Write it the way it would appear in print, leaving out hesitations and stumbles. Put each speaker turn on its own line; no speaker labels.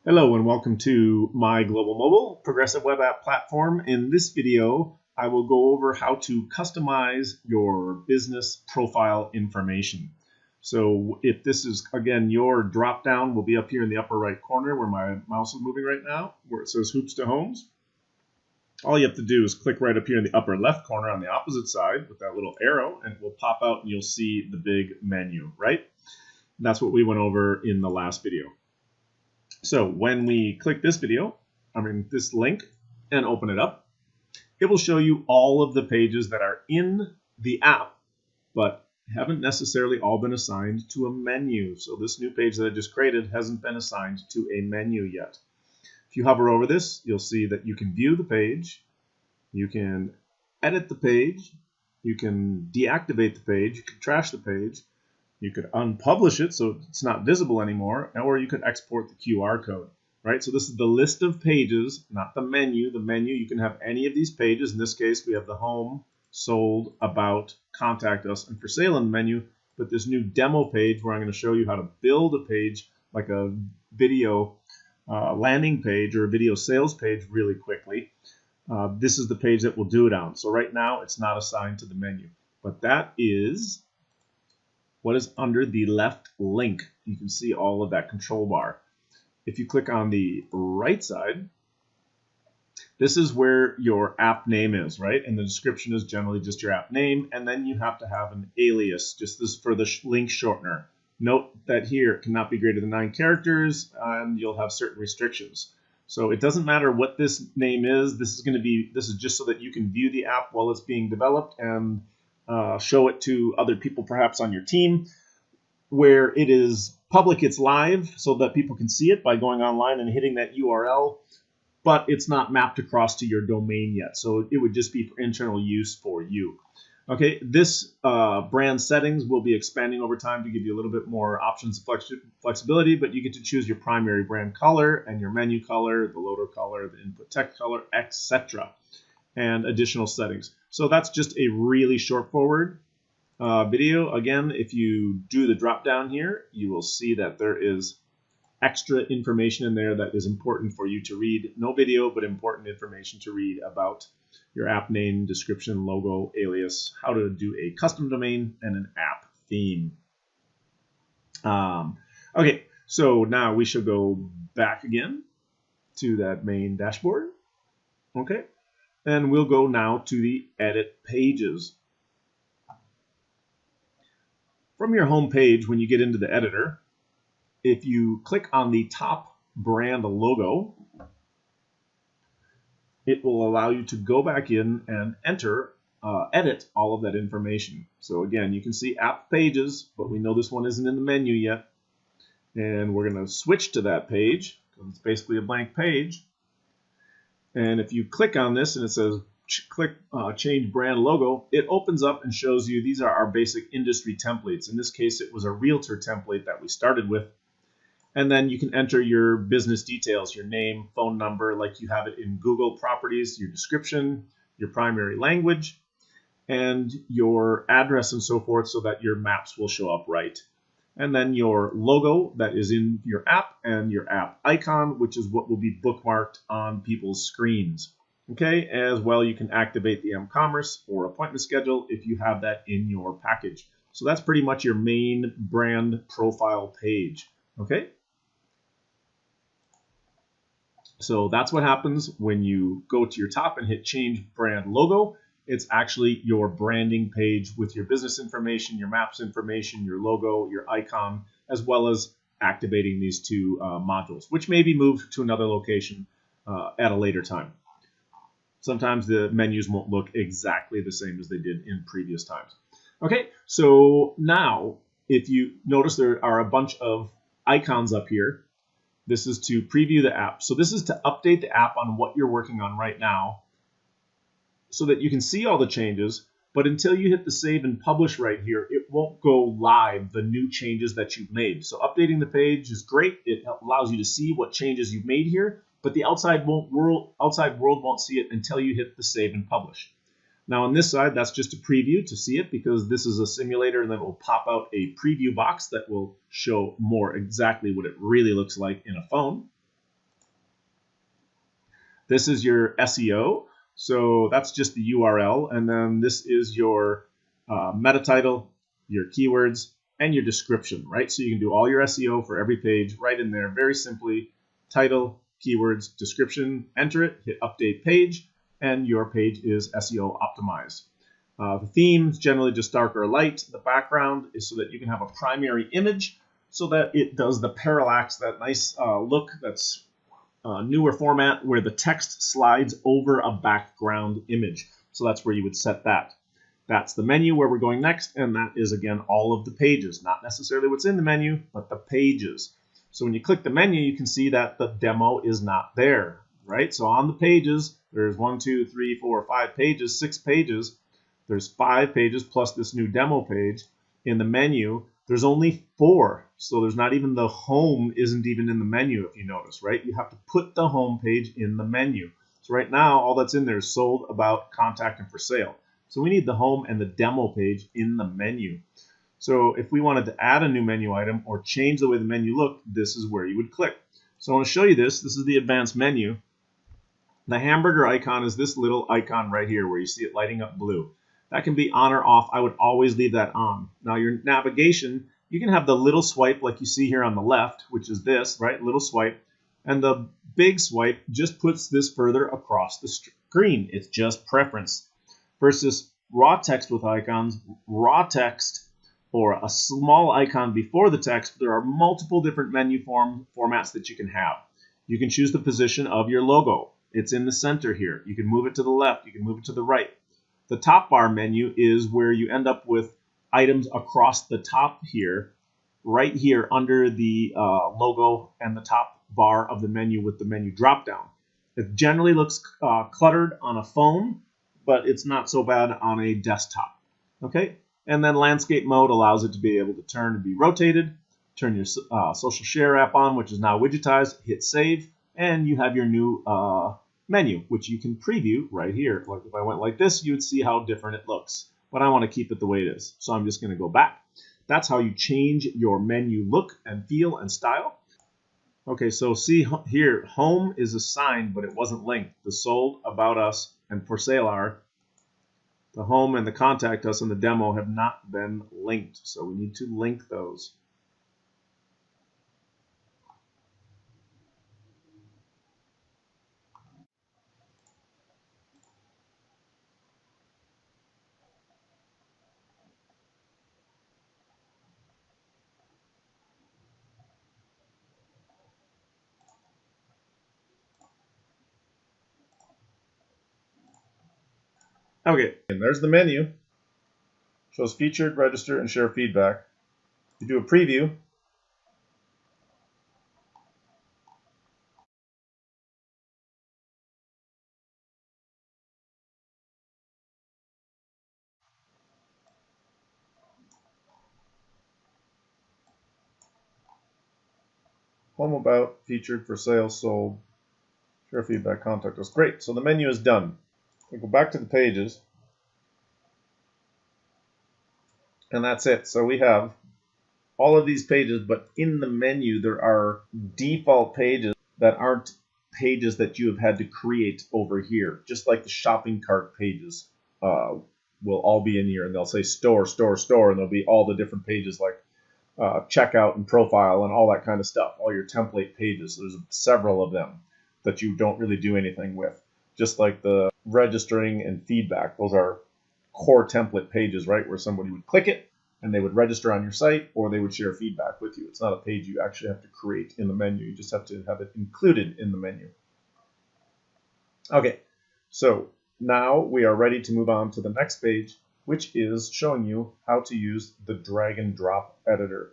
Hello and welcome to my global mobile progressive web app platform. In this video, I will go over how to customize your business profile information. So if this is, again, your drop down will be up here in the upper right corner where my mouse is moving right now, where it says Hoops to Homes. All you have to do is click right up here in the upper left corner on the opposite side with that little arrow, and it will pop out and you'll see the big menu, right? That's what we went over in the last video. So when we click this this link and open it up, it will show you all of the pages that are in the app, but haven't necessarily all been assigned to a menu. So this new page that I just created hasn't been assigned to a menu yet. If you hover over this, you'll see that you can view the page, you can edit the page, you can deactivate the page, you can trash the page, you could unpublish it so it's not visible anymore, or you could export the QR code, right? So this is the list of pages, not the menu. The menu, you can have any of these pages. In this case, we have the home, sold, about, contact us, and for sale in the menu. But this new demo page where I'm going to show you how to build a page like a video landing page or a video sales page really quickly. This is the page that we'll do it on. So right now, it's not assigned to the menu, but that is what is under the left link. You can see all of that control bar. If you click on the right side, this is where your app name is, right? And the description is generally just your app name, and then you have to have an alias, just this for the link shortener. Note that here it cannot be greater than 9 characters, and you'll have certain restrictions. So it doesn't matter what this name is. This is just so that you can view the app while it's being developed and show it to other people perhaps on your team. Where it is public, it's live so that people can see it by going online and hitting that URL, but it's not mapped across to your domain yet. So it would just be for internal use for you. Okay, this brand settings will be expanding over time to give you a little bit more options and flexibility, but you get to choose your primary brand color and your menu color, the loader color, the input text color, etc. and additional settings. So that's just a really short forward video. Again, if you do the drop down here, you will see that there is extra information in there that is important for you to read. No video, but important information to read about your app name, description, logo, alias, how to do a custom domain, and an app theme. Okay, so now we shall go back again to that main dashboard. Okay. And we'll go now to the edit pages. From your home page, when you get into the editor, if you click on the top brand logo, it will allow you to go back in and edit all of that information. So again, you can see app pages, but we know this one isn't in the menu yet. And we're going to switch to that page because it's basically a blank page. And if you click on this and it says click change brand logo, it opens up and shows you these are our basic industry templates. In this case, it was a realtor template that we started with. And then you can enter your business details, your name, phone number, like you have it in Google Properties, your description, your primary language, and your address and so forth so that your maps will show up right. And then your logo that is in your app and your app icon, which is what will be bookmarked on people's screens. Okay, as well, you can activate the m-commerce or appointment schedule if you have that in your package. So that's pretty much your main brand profile page. Okay, so that's what happens when you go to your top and hit change brand logo. It's actually your branding page with your business information, your maps information, your logo, your icon, as well as activating these two modules, which may be moved to another location at a later time. Sometimes the menus won't look exactly the same as they did in previous times. Okay, so now if you notice there are a bunch of icons up here. This is to preview the app. So this is to update the app on what you're working on right now, so that you can see all the changes, but until you hit the save and publish right here, it won't go live, the new changes that you've made. So updating the page is great. It allows you to see what changes you've made here, but the outside world won't see it until you hit the save and publish. Now on this side, that's just a preview to see it because this is a simulator, and then it will pop out a preview box that will show more exactly what it really looks like in a phone. This is your SEO. So that's just the URL. And then this is your meta title, your keywords, and your description, right? So you can do all your SEO for every page right in there very simply. Title, keywords, description, enter it, hit update page, and your page is SEO optimized. The themes generally just dark or light. The background is so that you can have a primary image so that it does the parallax, that nice look that's newer format where the text slides over a background image. So that's where you would set that. That's the menu where we're going next, and that is, again, all of the pages. Not necessarily what's in the menu, but the pages. So when you click the menu, you can see that the demo is not there, right? So on the pages, there's 1, 2, 3, 4, 5 pages, 6 pages. There's 5 pages plus this new demo page. In the menu, there's only 4. So there's not even the home isn't even in the menu, if you notice, right? You have to put the home page in the menu. So right now, all that's in there is sold, about, contact, and for sale. So we need the home and the demo page in the menu. So if we wanted to add a new menu item or change the way the menu looked, this is where you would click. So I want to show you this. This is the advanced menu. The hamburger icon is this little icon right here where you see it lighting up blue. That can be on or off. I would always leave that on. Now your navigation, you can have the little swipe like you see here on the left, which is this, right? Little swipe. And the big swipe just puts this further across the screen. It's just preference. Versus raw text with icons, raw text or a small icon before the text, there are multiple different menu formats that you can have. You can choose the position of your logo. It's in the center here. You can move it to the left. You can move it to the right. The top bar menu is where you end up with items across the top here, right here under the logo and the top bar of the menu with the menu drop down. It generally looks cluttered on a phone, but it's not so bad on a desktop. Okay, and then landscape mode allows it to be able to turn and be rotated. Turn your social share app on, which is now widgetized. Hit save, and you have your new menu, which you can preview right here. Like if I went like this, you would see how different it looks. But I want to keep it the way it is, so I'm just going to go back. That's how you change your menu look and feel and style. Okay, so see here, home is assigned, but it wasn't linked. The sold, about us, and for sale are. The home and the contact us and the demo have not been linked, so we need to link those. Okay, and there's the menu. Shows featured, register, and share feedback. You do a preview. Home about, featured, for sale, sold, share feedback, contact us. Great, so the menu is done. We go back to the pages. And that's it. So we have all of these pages, but in the menu there are default pages that aren't pages that you have had to create over here. Just like the shopping cart pages will all be in here, and they'll say store, store, store, and there'll be all the different pages like checkout and profile and all that kind of stuff, all your template pages. So there's several of them that you don't really do anything with. Just like the registering and feedback, those are core template pages, right, where somebody would click it and they would register on your site or they would share feedback with you. It's not a page you actually have to create in the menu. You just have to have it included in the menu. Okay, so now we are ready to move on to the next page, which is showing you how to use the drag and drop editor.